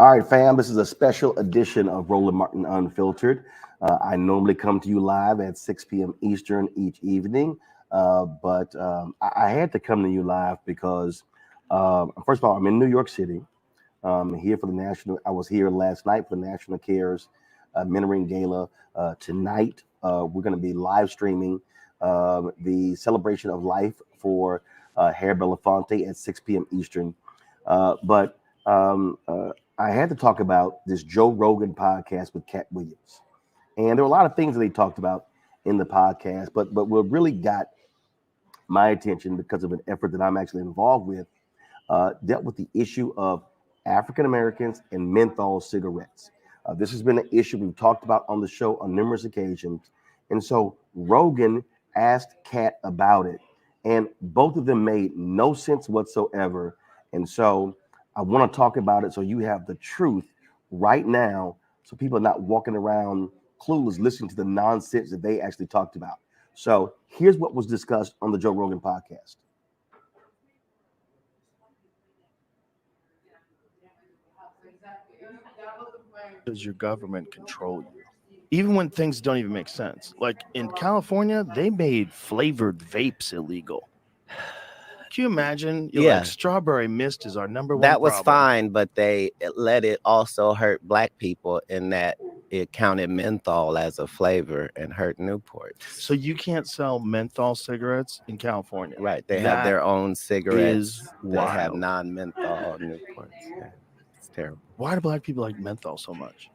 All right, fam, this is a special edition of Roland Martin Unfiltered. I normally come to you live at 6 p.m. Eastern each evening, but I had to come to you live because, first of all, I'm in New York City. Here for the national. I was here last night for the National Cares Mentoring Gala. Tonight, we're going to be live streaming the celebration of life for Harry Belafonte at 6 p.m. Eastern. But I had to talk about this Joe Rogan podcast with Katt Williams. And there were a lot of things that they talked about in the podcast, but what really got my attention because of an effort that I'm actually involved with dealt with the issue of African Americans and menthol cigarettes. This has been an issue we've talked about on the show on numerous occasions. And so Rogan asked Katt about it, and both of them made no sense whatsoever. And so I want to talk about it so you have the truth right now, so people are not walking around clueless listening to the nonsense that they actually talked about. So here's what was discussed on the Joe Rogan podcast. Does your government control you? Even when things don't even make sense. Like in California, they made flavored vapes illegal. Can you imagine? You're like, strawberry mist is our number one That was problem. fine, but they let it also hurt black people in that it counted menthol as a flavor and hurt Newport. So you can't sell menthol cigarettes in California. Right. They have their own cigarettes that have wild. non-menthol Newports. Yeah. It's terrible. Why do black people like menthol so much?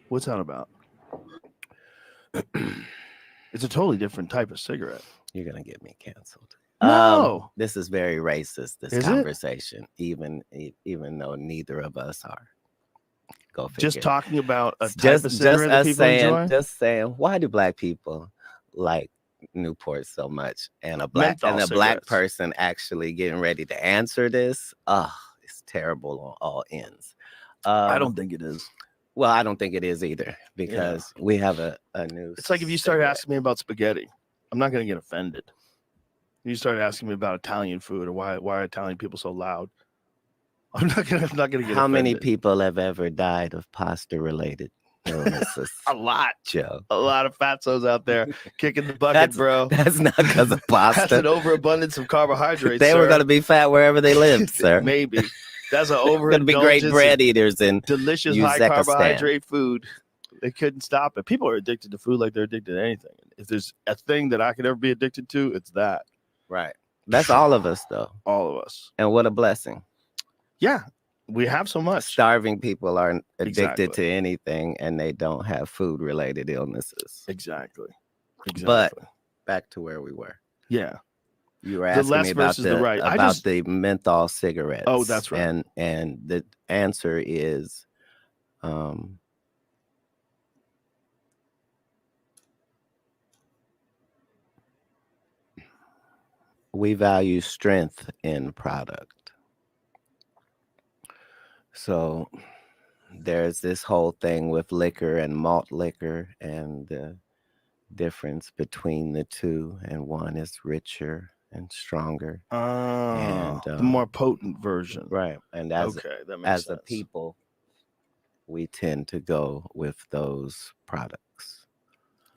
What's that about? It's a totally different type of cigarette. You're going to get me canceled. No. This is very racist, this Is conversation, even though neither of us are. Go figure. Just talking about a type of cigarette that people enjoy? Just saying, why do black people like Newport so much? And a black person actually getting ready to answer this. Oh, it's terrible on all ends. I don't think it is. Well, I don't think it is either, because we have a new. It's like if you started asking me about spaghetti, I'm not going to get offended. You started asking me about Italian food or why are Italian people so loud? I'm not gonna get offended. How many people have ever died of pasta related illnesses? A lot, Joe. A lot of fatzos out there kicking the bucket, bro. That's not because of pasta. That's an overabundance of carbohydrates. They were going to be fat wherever they lived, sir. Maybe. That's an overindulgence. Going to be great bread eaters and delicious high carbohydrate food. They couldn't stop it. People are addicted to food like they're addicted to anything. If there's a thing that I could ever be addicted to, it's that. Right. That's all of us, though. All of us. And what a blessing. Yeah. We have so much. Starving people are addicted to anything, and they don't have food-related illnesses. Exactly. But back to where we were. Yeah. You were asking me about the menthol cigarettes. Oh, that's right. And the answer is we value strength in product. So there's this whole thing with liquor and malt liquor and the difference between the two, and one is richer and stronger. And the more potent version. Right. And as a people, we tend to go with those products.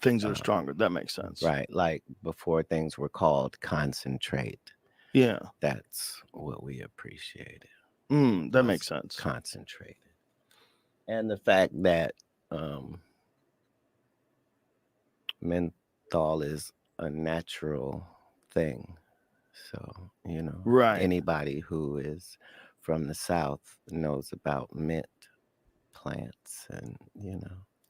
Things that are stronger. That makes sense. Right. Like before things were called concentrate. Yeah. That's what we appreciated. That makes sense. Concentrated. And the fact that menthol is a natural thing. So, anybody who is from the South knows about mint plants and,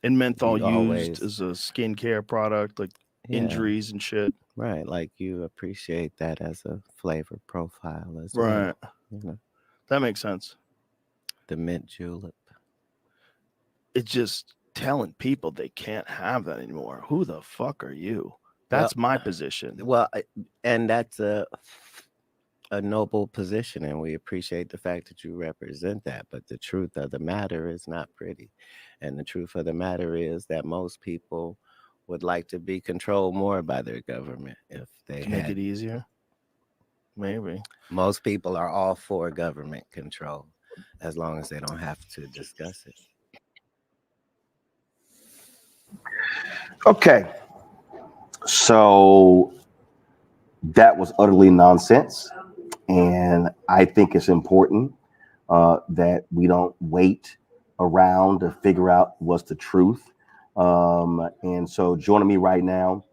And menthol used as a skincare product, like injuries and shit. Right. Like you appreciate that as a flavor profile as well. Right. That makes sense. The mint julep. It's just telling people they can't have that anymore. Who the fuck are you? That's my position. Well, and that's a noble position, and we appreciate the fact that you represent that. But the truth of the matter is not pretty. And the truth of the matter is that most people would like to be controlled more by their government if they make it easier. Maybe. Most people are all for government control. as long as they don't have to discuss it. Okay. So that was utterly nonsense. And I think it's important that we don't wait around to figure out what's the truth. And so joining me right now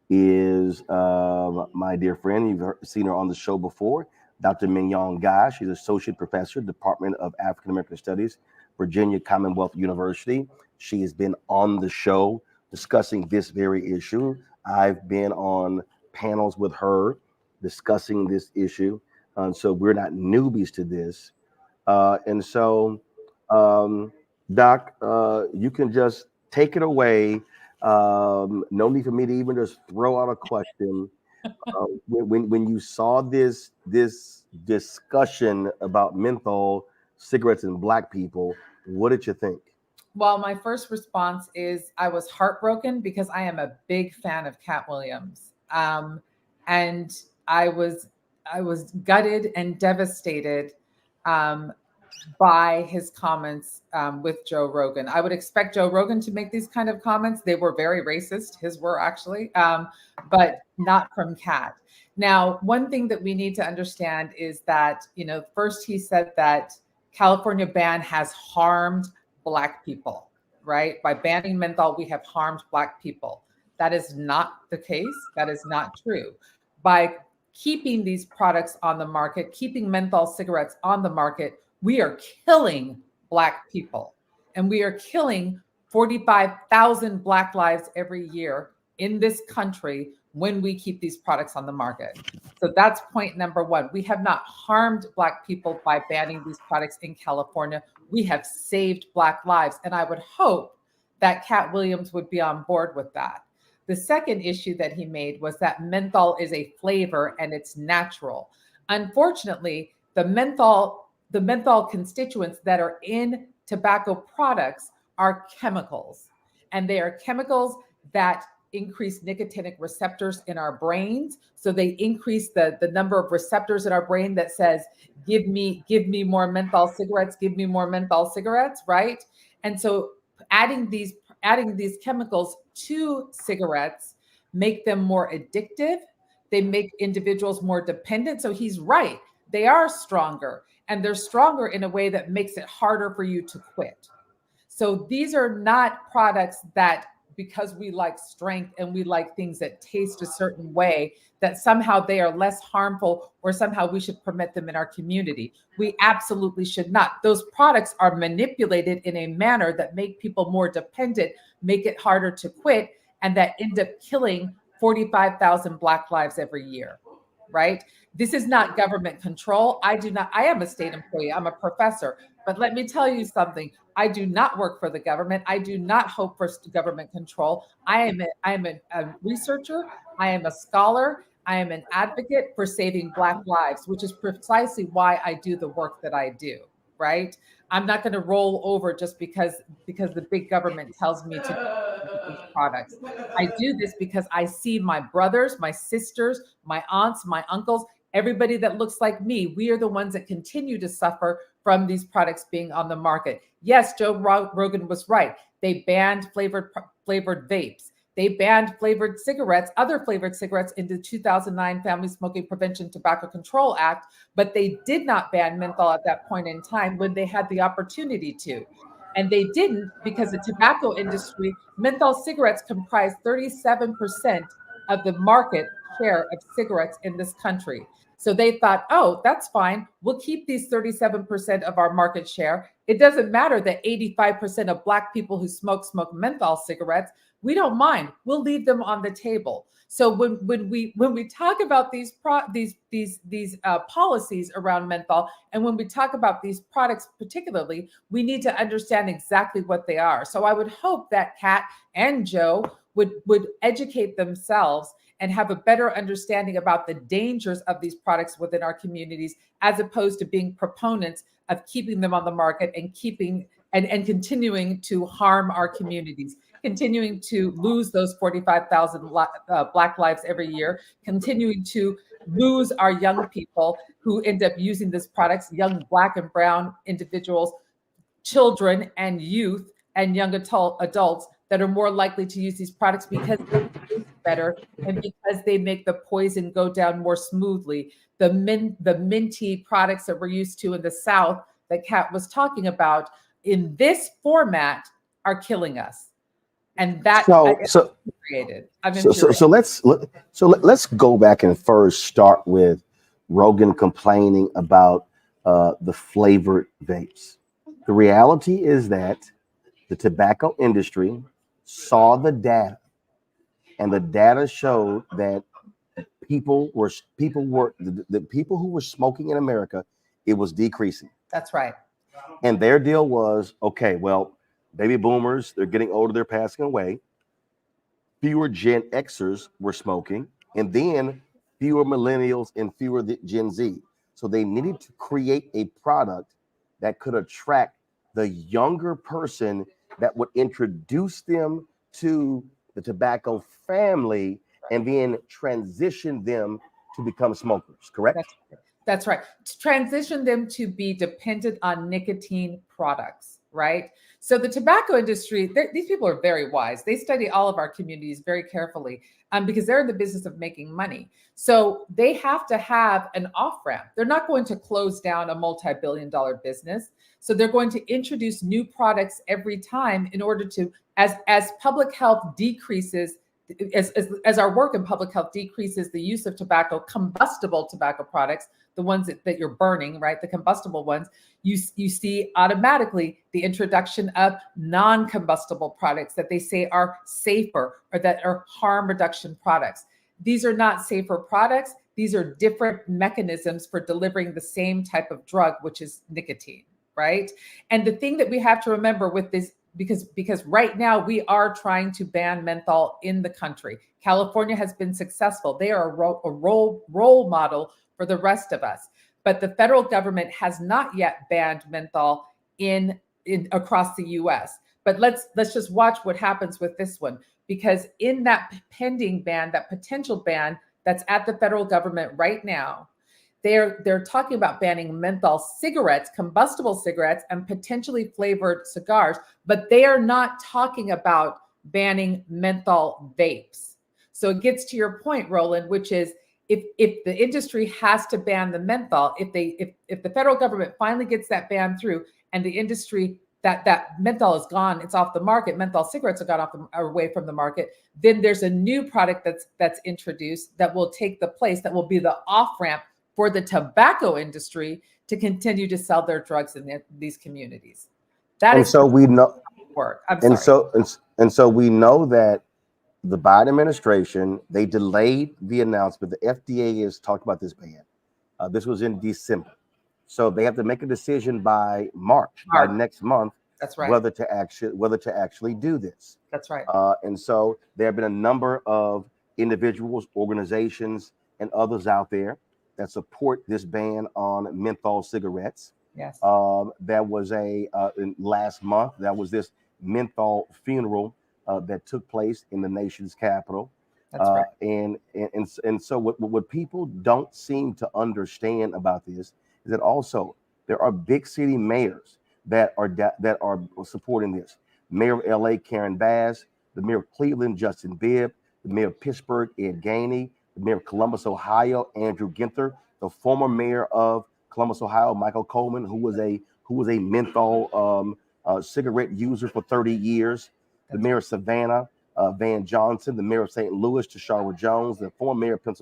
is my dear friend. Seen her on the show before, Dr. Mignonne Guy. She's Associate Professor, Department of African American Studies, Virginia Commonwealth University. She has been on the show discussing this very issue. I've been on panels with her discussing this issue. So we're not newbies to this. And so, Doc, you can just take it away. No need for me to even just throw out a question. When you saw this discussion about menthol cigarettes and Black people, what did you think? Well, my first response is I was heartbroken because I am a big fan of Katt Williams, and I was gutted and devastated by his comments with Joe Rogan. I would expect Joe Rogan to make these kind of comments. They were very racist. His were actually, but not from Katt. Now, one thing that we need to understand is that, first he said that California ban has harmed Black people, right? By banning menthol, we have harmed Black people. That is not the case. That is not true. By keeping these products on the market, keeping menthol cigarettes on the market, we are killing Black people. And we are killing 45,000 Black lives every year in this country when we keep these products on the market. So that's point number one. We have not harmed Black people by banning these products in California. We have saved Black lives. And I would hope that Katt Williams would be on board with that. The second issue that he made was that menthol is a flavor and it's natural. Unfortunately, the menthol constituents that are in tobacco products are chemicals. And they are chemicals that increase nicotinic receptors in our brains. So they increase the number of receptors in our brain that says, give me more menthol cigarettes, give me more menthol cigarettes, right? And so adding these chemicals to cigarettes make them more addictive. They make individuals more dependent. So he's right. They are stronger, and they're stronger in a way that makes it harder for you to quit. So these are not products that, because we like strength and we like things that taste a certain way, that somehow they are less harmful or somehow we should permit them in our community. We absolutely should not. Those products are manipulated in a manner that make people more dependent, make it harder to quit, and that end up killing 45,000 Black lives every year, right? This is not government control. I am a state employee. I'm a professor. But let me tell you something. I do not work for the government. I do not hope for government control. I am a researcher. I am a scholar. I am an advocate for saving Black lives, which is precisely why I do the work that I do, right? I'm not going to roll over just because the big government tells me to these products. I do this because I see my brothers, my sisters, my aunts, my uncles, everybody that looks like me. We are the ones that continue to suffer from these products being on the market. Yes, Joe Rogan was right. They banned flavored vapes. They banned other flavored cigarettes in the 2009 Family Smoking Prevention Tobacco Control Act, but they did not ban menthol at that point in time when they had the opportunity to. And they didn't because the tobacco industry, menthol cigarettes comprise 37% of the market share of cigarettes in this country. So they thought, oh, that's fine. We'll keep these 37% of our market share. It doesn't matter that 85% of Black people who smoke menthol cigarettes. We don't mind. We'll leave them on the table. So when we talk about these policies around menthol, and when we talk about these products particularly, we need to understand exactly what they are. So I would hope that Katt and Joe would educate themselves and have a better understanding about the dangers of these products within our communities, as opposed to being proponents of keeping them on the market and continuing to harm our communities, continuing to lose those 45,000 Black lives every year, continuing to lose our young people who end up using these products, young Black and brown individuals, children and youth and young adults that are more likely to use these products because they taste better and because they make the poison go down more smoothly. The minty products that we're used to in the South that Katt was talking about in this format are killing us. And that so created. let's go back and first start with Rogan complaining about the flavored vapes. The reality is that the tobacco industry saw the data, and the data showed that the people who were smoking in America, it was decreasing. That's right. And their deal was, okay, well, baby boomers, they're getting older, they're passing away. Fewer Gen Xers were smoking, and then fewer millennials and fewer Gen Z. So they needed to create a product that could attract the younger person that would introduce them to the tobacco family and then transition them to become smokers, correct? That's right. To transition them to be dependent on nicotine products, right? So the tobacco industry, these people are very wise. They study all of our communities very carefully because they're in the business of making money. So they have to have an off-ramp. They're not going to close down a multi-billion-dollar business. So they're going to introduce new products every time in order to, as public health decreases, as our work in public health decreases the use of tobacco, combustible tobacco products, the ones that you're burning, right? The combustible ones, you see automatically the introduction of non-combustible products that they say are safer or that are harm reduction products. These are not safer products. These are different mechanisms for delivering the same type of drug, which is nicotine, right? And the thing that we have to remember with this, because right now we are trying to ban menthol in the country. California has been successful. They are a role model for the rest of us. But the federal government has not yet banned menthol in across the US. But let's just watch what happens with this one, because in that pending ban, that potential ban that's at the federal government right now, they're talking about banning menthol cigarettes, combustible cigarettes, and potentially flavored cigars, but they are not talking about banning menthol vapes. So it gets to your point, Roland, which is if the industry has to ban the menthol, if the federal government finally gets that ban through, and the industry that menthol is gone, it's off the market, menthol cigarettes have gone away from the market, then there's a new product that's introduced that will take the place, that will be the off-ramp for the tobacco industry to continue to sell their drugs in these communities. So we know that the Biden administration, they delayed the announcement. The FDA has talked about this ban. This was in December. So they have to make a decision by March. By next month. That's right. Whether to actually do this. That's right. And so there have been a number of individuals, organizations, and others out there that support this ban on menthol cigarettes. Yes. There was last month, that was this menthol funeral that took place in the nation's capital. That's right. And so what people don't seem to understand about this is that also there are big city mayors that are supporting this. Mayor of LA, Karen Bass, the mayor of Cleveland, Justin Bibb, the mayor of Pittsburgh, Ed Gainey, the mayor of Columbus, Ohio, Andrew Ginther, the former mayor of Columbus, Ohio, Michael Coleman, who was a menthol cigarette user for 30 years, the mayor of Savannah, Van Johnson, the mayor of St. Louis, Tashara Jones, the former mayor of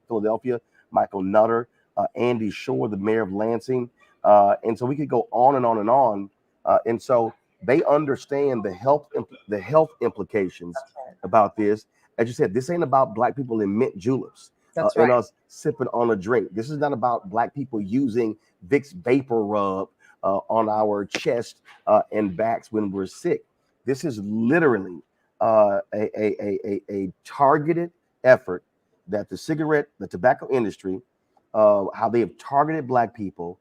Philadelphia, Michael Nutter, Andy Shore, the mayor of Lansing, and so we could go on and on and on. And so they understand the health implications about this. As you said, this ain't about Black people in mint juleps and us sipping on a drink. This is not about Black people using Vicks Vapor Rub on our chest and backs when we're sick. This is literally a targeted effort that the tobacco industry, how they have targeted Black people,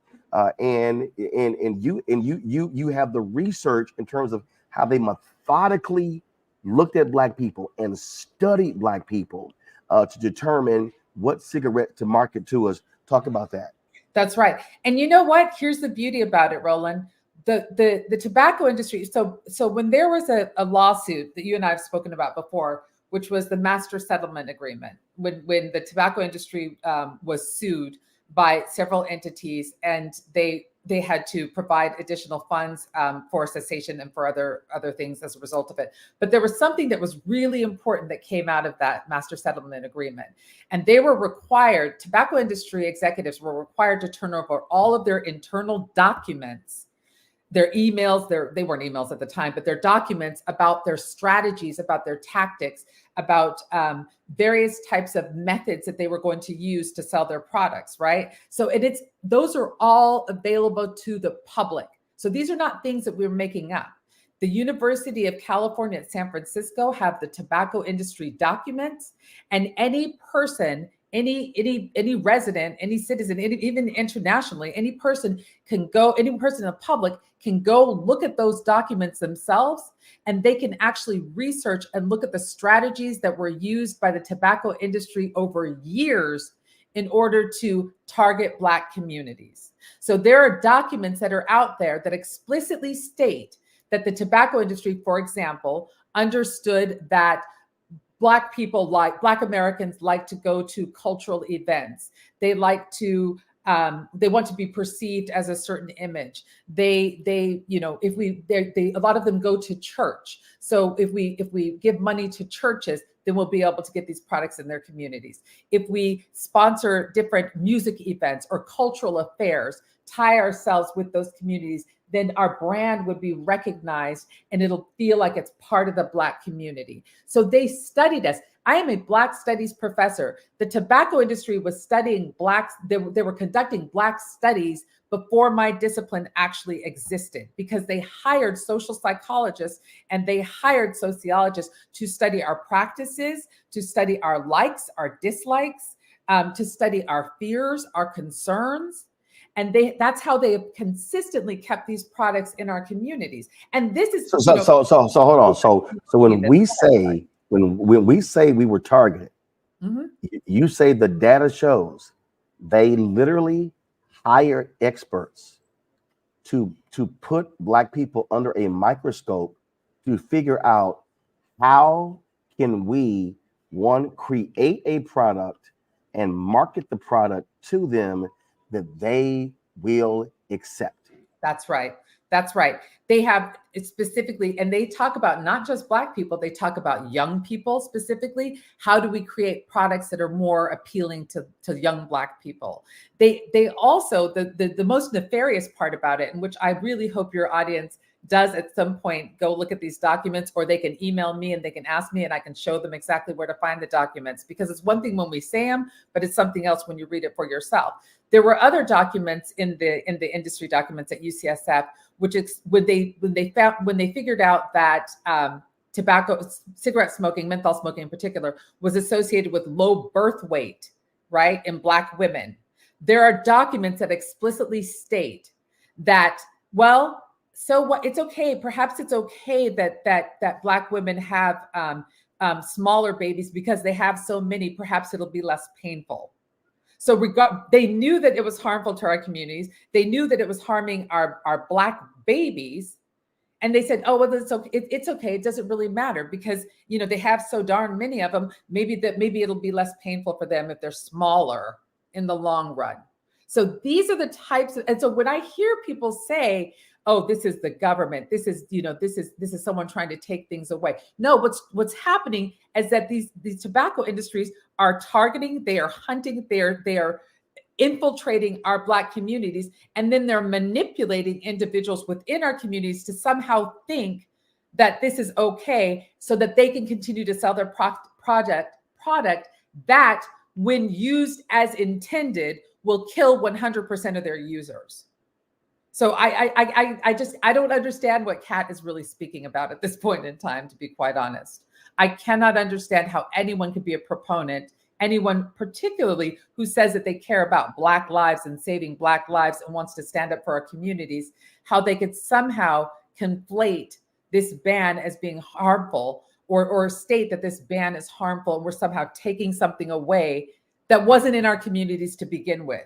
and you have the research in terms of how they methodically looked at Black people and studied Black people to determine what cigarette to market to us. Talk about that. That's right. And you know what? Here's the beauty about it, Roland. The tobacco industry. So when there was a lawsuit that you and I have spoken about before, which was the master settlement agreement, when the tobacco industry was sued by several entities, and they had to provide additional funds for cessation and for other things as a result of it. But there was something that was really important that came out of that master settlement agreement. And they were required, tobacco industry executives were required to turn over all of their internal documents, their emails, they weren't emails at the time, but their documents about their strategies, about their tactics, about various types of methods that they were going to use to sell their products, right? So those are all available to the public. So these are not things that we're making up. The University of California at San Francisco have the tobacco industry documents, and any person, any resident, any citizen, even internationally, any person in the public can go look at those documents themselves, and they can actually research and look at the strategies that were used by the tobacco industry over years in order to target Black communities. So there are documents that are out there that explicitly state that the tobacco industry, for example, understood that Black Americans like to go to cultural events. They like to, they want to be perceived as a certain image. A lot of them go to church. So if we give money to churches, then we'll be able to get these products in their communities. If we sponsor different music events or cultural affairs, tie ourselves with those communities, then our brand would be recognized and it'll feel like it's part of the Black community. So they studied us. I am a Black studies professor. The tobacco industry was studying Blacks. They were conducting Black studies before my discipline actually existed, because they hired social psychologists and they hired sociologists to study our practices, to study our likes, our dislikes, to study our fears, our concerns. And that's how they have consistently kept these products in our communities. And this is so hold on. So when we say we were targeted, mm-hmm. You say the data shows they literally hired experts to put Black people under a microscope to figure out how can we, one, create a product and market the product to them that they will accept. That's right. That's right. They have it specifically, and they talk about not just Black people, they talk about young people specifically. How do we create products that are more appealing to young Black people? They also, the most nefarious part about it, and which I really hope your audience does at some point go look at these documents, or they can email me and they can ask me and I can show them exactly where to find the documents, because it's one thing when we say them, but it's something else when you read it for yourself. There were other documents in the industry documents at UCSF, which is when they figured out that cigarette smoking, menthol smoking in particular, was associated with low birth weight, right, in Black women. There are documents that explicitly state that, well, so what? It's okay. Perhaps it's okay that Black women have smaller babies because they have so many. Perhaps it'll be less painful. So they knew that it was harmful to our communities. They knew that it was harming our Black babies, and they said, "Oh, well, it's okay. It's okay. It doesn't really matter because they have so darn many of them. Maybe it'll be less painful for them if they're smaller in the long run." So these are the types of, and so when I hear people say, "Oh, this is the government. This is someone trying to take things away." No, what's happening is that these tobacco industries are targeting, they are hunting, they are infiltrating our Black communities, and then they're manipulating individuals within our communities to somehow think that this is okay, so that they can continue to sell their product that, when used as intended, will kill 100% of their users. So I don't understand what Katt is really speaking about at this point in time, to be quite honest. I cannot understand how anyone could be a proponent, anyone particularly who says that they care about Black lives and saving Black lives and wants to stand up for our communities, how they could somehow conflate this ban as being harmful, or state that this ban is harmful and we're somehow taking something away that wasn't in our communities to begin with.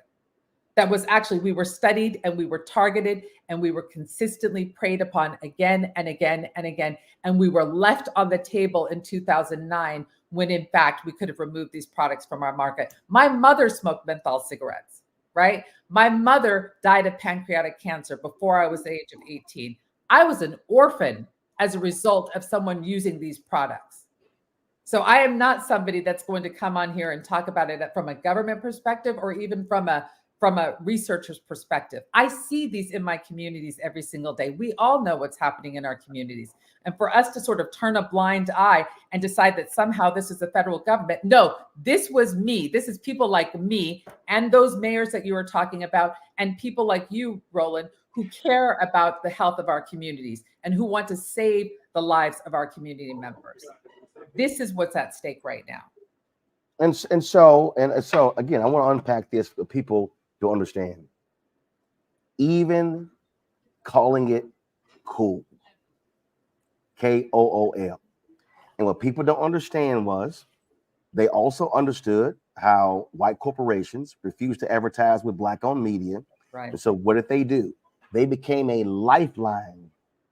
That was actually, we were studied and we were targeted and we were consistently preyed upon again and again and again. And we were left on the table in 2009 when in fact we could have removed these products from our market. My mother smoked menthol cigarettes, right? My mother died of pancreatic cancer before I was the age of 18. I was an orphan as a result of someone using these products. So I am not somebody that's going to come on here and talk about it from a government perspective or even from a researcher's perspective. I see these in my communities every single day. We all know what's happening in our communities. And for us to sort of turn a blind eye and decide that somehow this is the federal government, no, this was me. This is people like me and those mayors that you were talking about and people like you, Roland, who care about the health of our communities and who want to save the lives of our community members. This is what's at stake right now. And so again, I want to unpack this for people to understand. Even calling it cool, KOOL. And what people don't understand was they also understood how white corporations refused to advertise with Black-owned media. Right. And so what did they do? They became a lifeline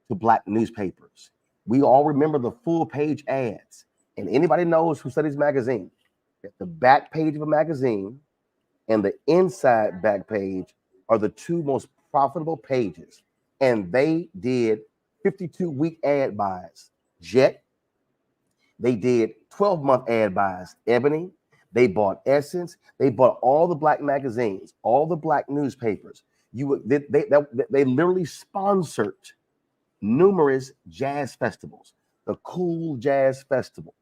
to Black newspapers. We all remember the full page ads. And anybody knows who studies magazine, at the back page of a magazine and the inside back page are the two most profitable pages. And they did 52-week ad buys. Jet, they did 12-month ad buys. Ebony, they bought Essence, they bought all the Black magazines, all the Black newspapers. They literally sponsored numerous jazz festivals. The Cool Jazz Festival.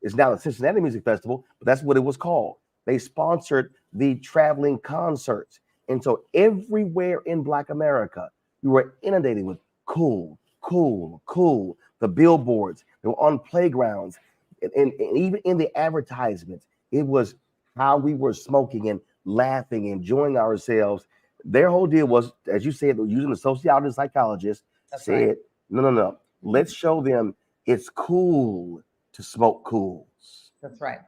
It's now the Cincinnati Music Festival, but that's what it was called. They sponsored the traveling concerts. And so everywhere in Black America, you were inundated with cool, cool, cool. The billboards, they were on playgrounds. And even in the advertisements, it was how we were smoking and laughing, enjoying ourselves. Their whole deal was, as you said, using the sociologist and psychologist, said, right. No. Let's show them it's cool to smoke cools. That's right.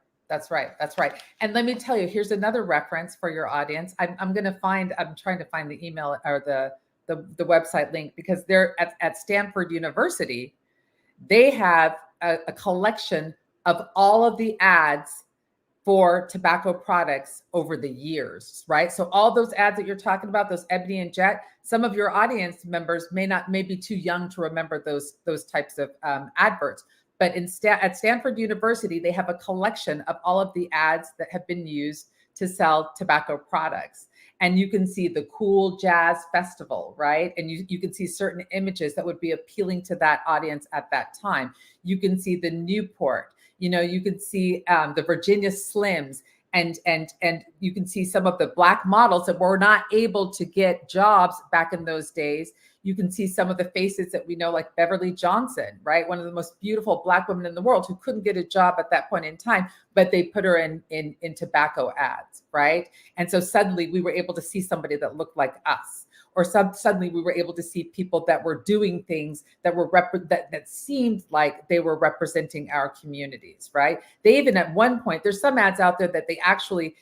And let me tell you, here's another reference for your audience. I'm trying to find the email or the website link because they're at Stanford University. They have a collection of all of the ads for tobacco products over the years, right? So all those ads that you're talking about, those Ebony and Jet, some of your audience members may be too young to remember those types of adverts. But at Stanford University, they have a collection of all of the ads that have been used to sell tobacco products. And you can see the Cool Jazz Festival, right? And you can see certain images that would be appealing to that audience at that time. You can see the Newport, you can see the Virginia Slims, and you can see some of the Black models that were not able to get jobs back in those days. You can see some of the faces that we know, like Beverly Johnson, right? One of the most beautiful Black women in the world who couldn't get a job at that point in time, but they put her in tobacco ads, right? And so suddenly we were able to see somebody that looked like us, or suddenly we were able to see people that were doing things that were that seemed like they were representing our communities, right? They even at one point, there's some ads out there that they actually,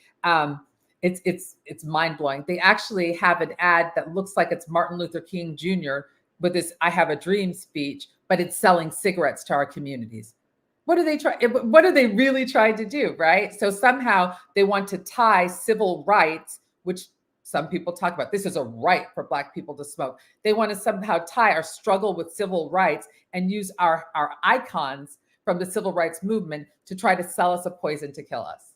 it's mind-blowing. They actually have an ad that looks like it's Martin Luther King Jr. with this "I Have a Dream" speech, but it's selling cigarettes to our communities. What are they really trying to do, right? So somehow they want to tie civil rights, which some people talk about. This is a right for Black people to smoke. They want to somehow tie our struggle with civil rights and use our icons from the civil rights movement to try to sell us a poison to kill us.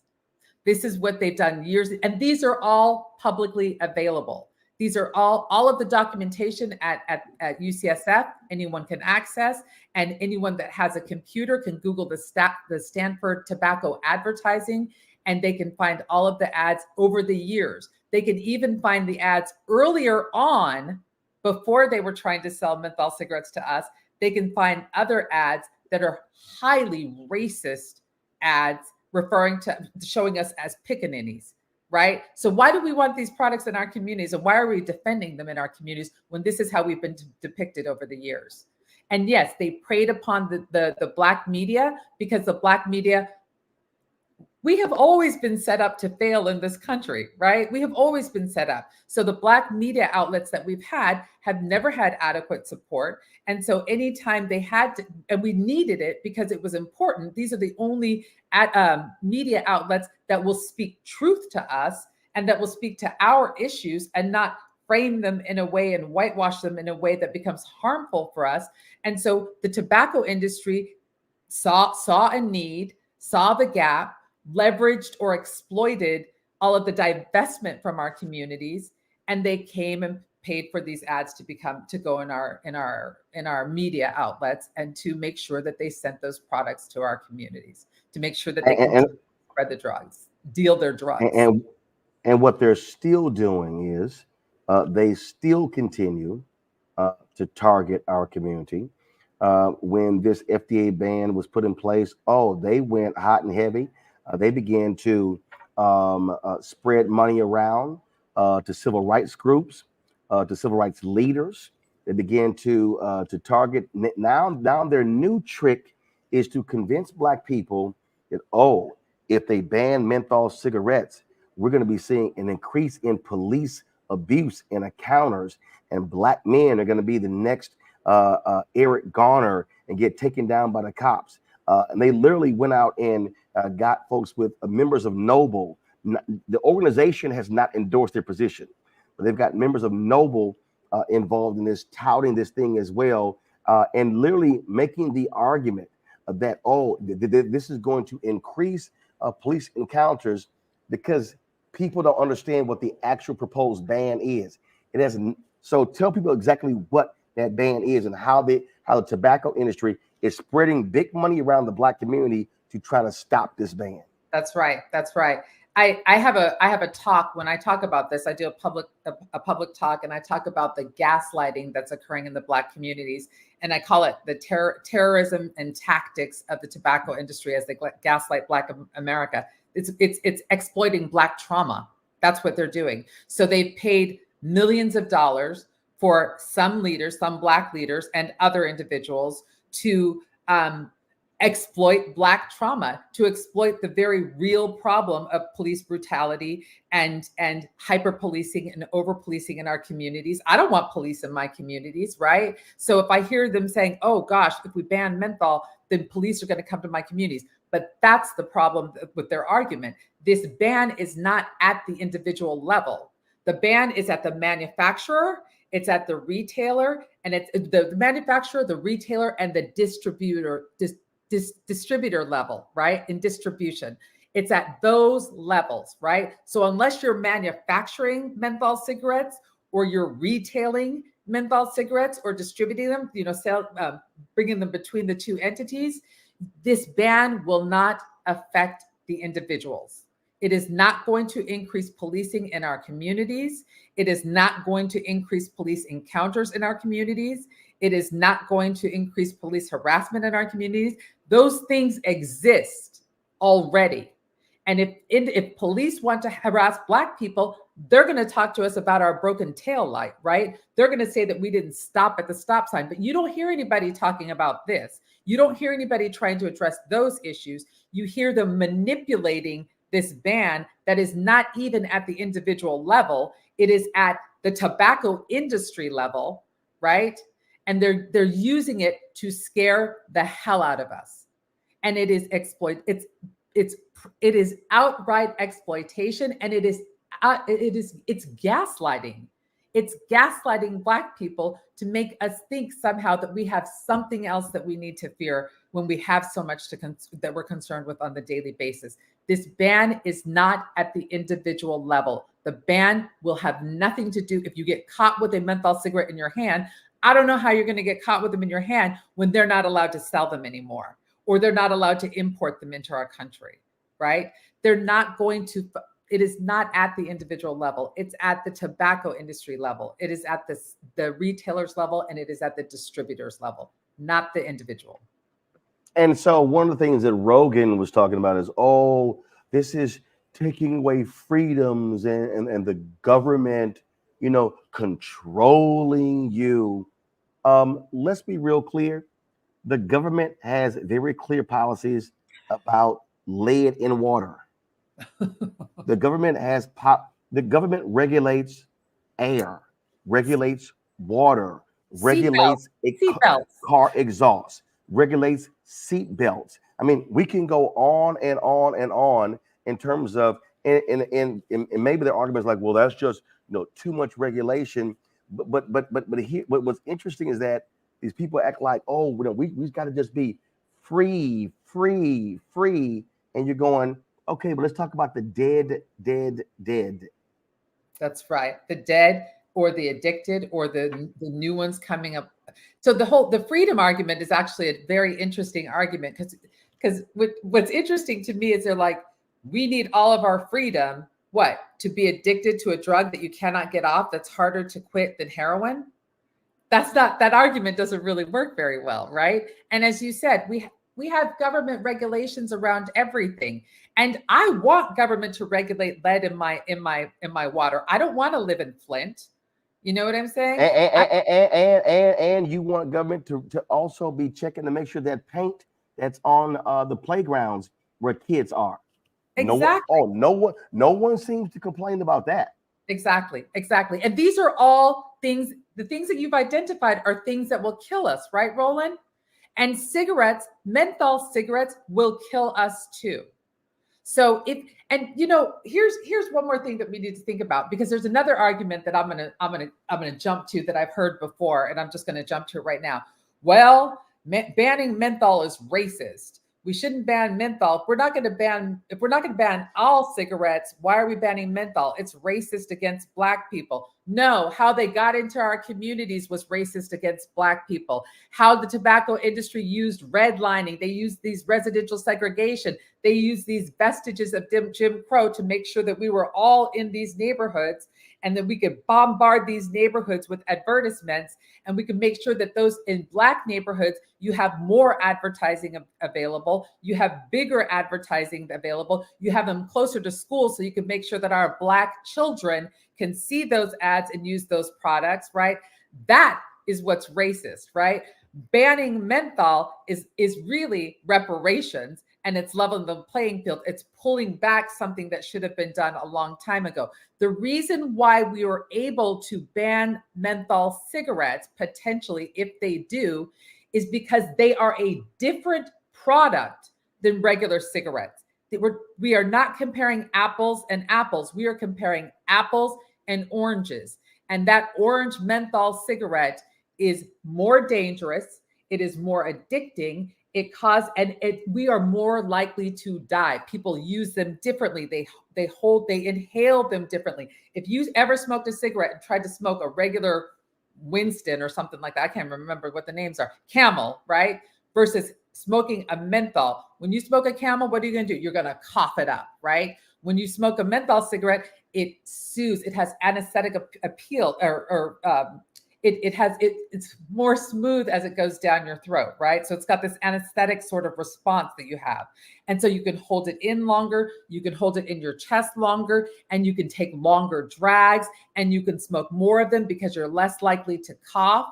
This is what they've done years, and these are all publicly available. These are all of the documentation at UCSF. Anyone can access, and anyone that has a computer can Google the Stanford tobacco advertising, and they can find all of the ads over the years. They can even find the ads earlier on, before they were trying to sell menthol cigarettes to us. They can find other ads that are highly racist ads, showing us as pickaninnies, right? So why do we want these products in our communities, and why are we defending them in our communities when this is how we've been depicted over the years? And yes, they preyed upon the Black media, because the Black media We have always been set up to fail in this country, right? We have always been set up. So the Black media outlets that we've had have never had adequate support. And so anytime they had to, and we needed it because it was important, these are the only media outlets that will speak truth to us and that will speak to our issues and not frame them in a way and whitewash them in a way that becomes harmful for us. And so the tobacco industry saw a need, saw the gap, leveraged or exploited all of the divestment from our communities, and they came and paid for these ads to go in our media outlets and to make sure that they sent those products to our communities, to make sure that they can spread the drugs, deal their drugs. And what they're still doing is they still continue to target our community. When this FDA ban was put in place, they went hot and heavy. They began to spread money around to civil rights groups, to civil rights leaders. They began to target. Now their new trick is to convince Black people that, if they ban menthol cigarettes, we're going to be seeing an increase in police abuse and encounters, and Black men are going to be the next Eric Garner and get taken down by the cops. And they literally went out and got folks with members of Noble. The organization has not endorsed their position, but they've got members of Noble involved in this, touting this thing as well, and literally making the argument that, this is going to increase police encounters because people don't understand what the actual proposed ban is. It hasn't. So tell people exactly what that ban is and how the tobacco industry is spreading big money around the Black community to try to stop this ban. That's right. That's right. I have a talk. When I talk about this, I do a public talk, and I talk about the gaslighting that's occurring in the Black communities, and I call it the terrorism and tactics of the tobacco industry as they gaslight Black America. It's exploiting Black trauma. That's what they're doing. So they've paid millions of dollars for some leaders, some Black leaders, and other individuals to exploit Black trauma, to exploit the very real problem of police brutality and hyper policing and over policing in our communities. I don't want police in my communities, right? So if I hear them saying, oh gosh, if we ban menthol, then police are going to come to my communities. But that's the problem with their argument. This ban is not at the individual level. The ban is at the manufacturer, it's at the retailer, and it's the manufacturer, the retailer, and the distributor level, right? In distribution. It's at those levels, right? So unless you're manufacturing menthol cigarettes or you're retailing menthol cigarettes or distributing them, bringing them between the two entities, this ban will not affect the individuals. It is not going to increase policing in our communities. It is not going to increase police encounters in our communities. It is not going to increase police harassment in our communities. Those things exist already. And if police want to harass Black people, they're going to talk to us about our broken tail light, right? They're going to say that we didn't stop at the stop sign, but you don't hear anybody talking about this. You don't hear anybody trying to address those issues. You hear them manipulating this ban that is not even at the individual level. It is at the tobacco industry level, right? And they're using it to scare the hell out of us. And it is it is outright exploitation, and it's gaslighting. It's gaslighting Black people to make us think somehow that we have something else that we need to fear when we have so much that we're concerned with on the daily basis. This ban is not at the individual level. The ban will have nothing to do if you get caught with a menthol cigarette in your hand. I don't know how you're going to get caught with them in your hand when they're not allowed to sell them anymore, or they're not allowed to import them into our country, right? They're not going to. It is not at the individual level. It's at the tobacco industry level. It is at the retailers level, and it is at the distributors level, not the individual. And so one of the things that Rogan was talking about is, this is taking away freedoms and the government, controlling you. Let's be real clear. The government has very clear policies about lead in water. The government the government regulates air, regulates water, regulates Seatbelts. car exhaust, regulates seat belts. I mean, we can go on and on and on in terms of, and maybe the argument is like, well, that's just too much regulation. But here, what's interesting is that these people act like, oh, we've got to just be free, and you're going, okay, but let's talk about the dead. That's right. The dead or the addicted or the new ones coming up. So the freedom argument is actually a very interesting argument because what's interesting to me is they're like, we need all of our freedom, what? To be addicted to a drug that you cannot get off that's harder to quit than heroin? That argument doesn't really work very well, right? And as you said, we have government regulations around everything. And I want government to regulate lead in my water. I don't want to live in Flint. You know what I'm saying? And you want government to also be checking to make sure that paint that's on the playgrounds where kids are. Exactly. No one seems to complain about that. Exactly. And these are all things, the things that you've identified are things that will kill us, right, Roland? And cigarettes, menthol cigarettes will kill us too. So here's one more thing that we need to think about, because there's another argument that I'm gonna jump to that I've heard before, and I'm just gonna jump to it right now. Well, banning menthol is racist. We shouldn't ban menthol. If we're not going to ban all cigarettes, why are we banning menthol? It's racist against Black people. No, how they got into our communities was racist against Black people. How the tobacco industry used redlining. They used these residential segregation. They used these vestiges of Jim Crow to make sure that we were all in these neighborhoods, and that we could bombard these neighborhoods with advertisements, and we could make sure that those in Black neighborhoods, you have more advertising available, you have bigger advertising available, you have them closer to school, so you can make sure that our Black children can see those ads and use those products, right? That is what's racist, right? Banning menthol is really reparations, and it's leveling the playing field. It's pulling back something that should have been done a long time ago. The reason why we were able to ban menthol cigarettes, potentially, if they do, is because they are a different product than regular cigarettes. We are not comparing apples and apples. We are comparing apples and oranges. And that orange menthol cigarette is more dangerous. It is more addicting. We are more likely to die. People use them differently. They inhale them differently. If you ever smoked a cigarette and tried to smoke a regular Winston or something like that, I can't remember what the names are, Camel, right? Versus smoking a menthol. When you smoke a Camel, what are you going to do? You're going to cough it up, right? When you smoke a menthol cigarette, it soothes. It has anesthetic appeal, it's more smooth as it goes down your throat, right? So it's got this anesthetic sort of response that you have. And so you can hold it in longer, you can hold it in your chest longer, and you can take longer drags, and you can smoke more of them because you're less likely to cough.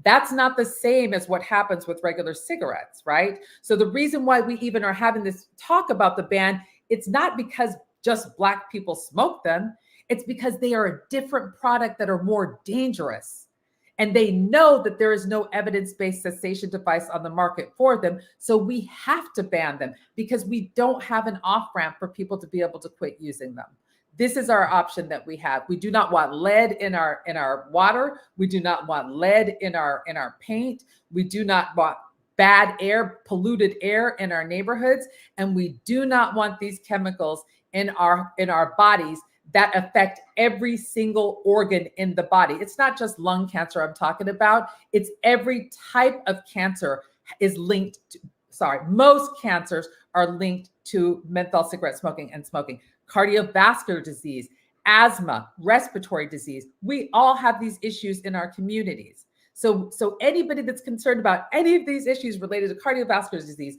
That's not the same as what happens with regular cigarettes, right? So the reason why we even are having this talk about the ban, it's not because just Black people smoke them. It's because they are a different product that are more dangerous. And they know that there is no evidence-based cessation device on the market for them. So we have to ban them because we don't have an off-ramp for people to be able to quit using them. This is our option that we have. We do not want lead in our water. We do not want lead in our paint. We do not want bad air, polluted air in our neighborhoods. And we do not want these chemicals in our bodies that affect every single organ in the body. It's not just lung cancer I'm talking about. It's every type of cancer is linked to, most cancers are linked to menthol cigarette smoking and smoking. Cardiovascular disease, asthma, respiratory disease. We all have these issues in our communities. So anybody that's concerned about any of these issues related to cardiovascular disease,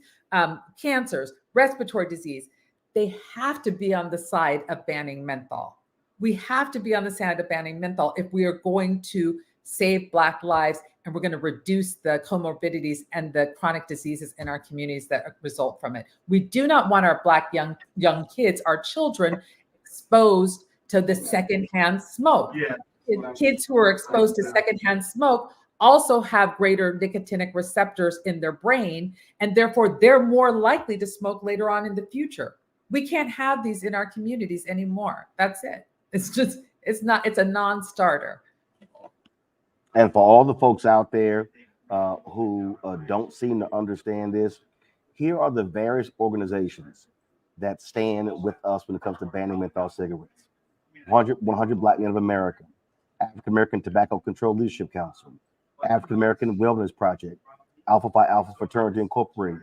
cancers, respiratory disease, they have to be on the side of banning menthol. We have to be on the side of banning menthol if we are going to save Black lives and and we're going to reduce the comorbidities and the chronic diseases in our communities that result from it. We do not want our Black young kids, our children, exposed to the secondhand smoke. Kids who are exposed to secondhand smoke also have greater nicotinic receptors in their brain, and therefore they're more likely to smoke later on in the future. We can't have these in our communities anymore. That's it. It's a non-starter. And for all the folks out there who don't seem to understand this, here are the various organizations that stand with us when it comes to banning menthol cigarettes. 100 Black Men of America, African American Tobacco Control Leadership Council, African American Wellness Project, Alpha Phi Alpha Fraternity Incorporated,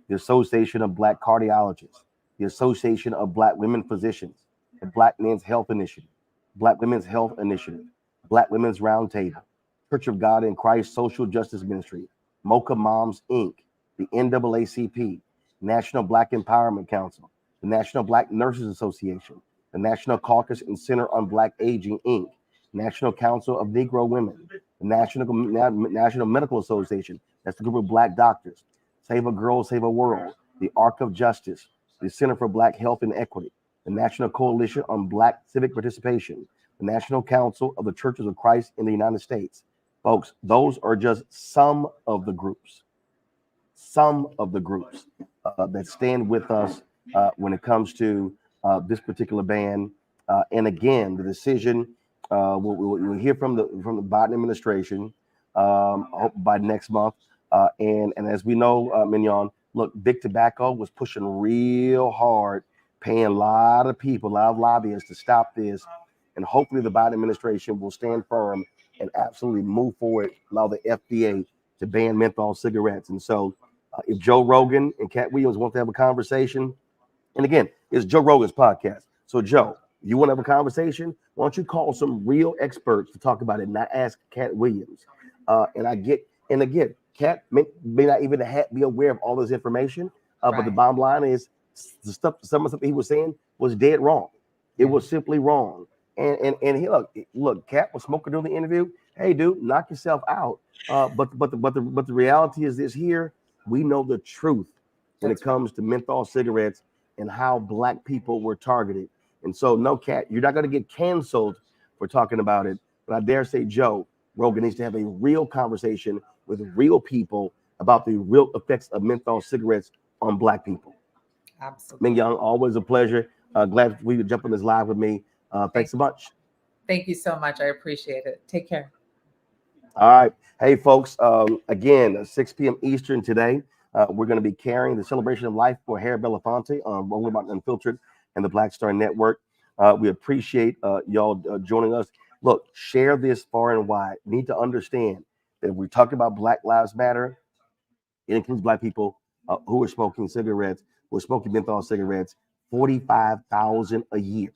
the Association of Black Cardiologists, the Association of Black Women Physicians, the Black Men's Health Initiative, Black Women's Health Initiative, Black Women's Roundtable, Church of God in Christ Social Justice Ministry, Mocha Moms Inc., the NAACP, National Black Empowerment Council, the National Black Nurses Association, the National Caucus and Center on Black Aging Inc., National Council of Negro Women, the National Medical Association, that's the group of Black doctors, Save a Girl, Save a World, the Arc of Justice, the Center for Black Health and Equity, the National Coalition on Black Civic Participation, the National Council of the Churches of Christ in the United States. Folks, those are just some of the groups that stand with us when it comes to this particular ban. And again, the decision we'll hear from the Biden administration by next month. And as we know, Mignonne, look, Big Tobacco was pushing real hard, paying a lot of people, a lot of lobbyists to stop this. And hopefully the Biden administration will stand firm and absolutely move forward, allow the FDA to ban menthol cigarettes. And so if Joe Rogan and Katt Williams want to have a conversation, and again, it's Joe Rogan's podcast. So Joe, you want to have a conversation? Why don't you call some real experts to talk about it, not ask Katt Williams? And again, Katt may not even be aware of all this information, but the bottom line is some of the stuff he was saying was dead wrong. It was simply wrong. And he look, Katt was smoking during the interview. Hey, dude, knock yourself out. But the reality is this: here we know the truth when it comes to menthol cigarettes and how Black people were targeted. And so, no, Katt, you're not going to get canceled for talking about it. But I dare say Joe Rogan needs to have a real conversation with real people about the real effects of menthol cigarettes on Black people. Absolutely. Mignonne, always a pleasure. Glad we could jump on this live with me. Thanks so much. Thank you so much. I appreciate it. Take care. All right. Hey, folks, again, 6 p.m. Eastern today, we're going to be carrying the celebration of life for Harry Belafonte on Rogan Martin Unfiltered and the Black Star Network. We appreciate y'all joining us. Look, share this far and wide. You need to understand that if we talk about Black Lives Matter, it includes Black people who are smoking cigarettes, who are smoking menthol cigarettes, 45,000 a year.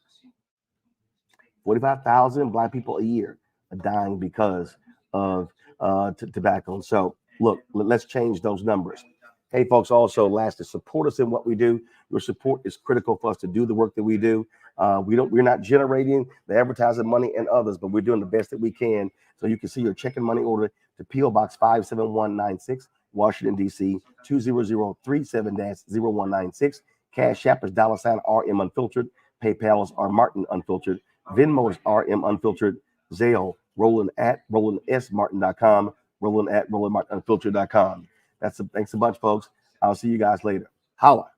45,000 Black people a year are dying because of tobacco. And so, look, let's change those numbers. Hey, folks, also, lastly, support us in what we do. Your support is critical for us to do the work that we do. We're not generating the advertising money and others, but we're doing the best that we can. So you can see your checking money order to P.O. Box 57196, Washington, D.C., 20037-0196. Cash App is $RM Unfiltered. PayPal is R Martin Unfiltered. Venmo is RM Unfiltered. Zelle, Roland@RolandSMartin.com. Roland@RolandMartinUnfiltered.com. Thanks a bunch, folks. I'll see you guys later. Holla.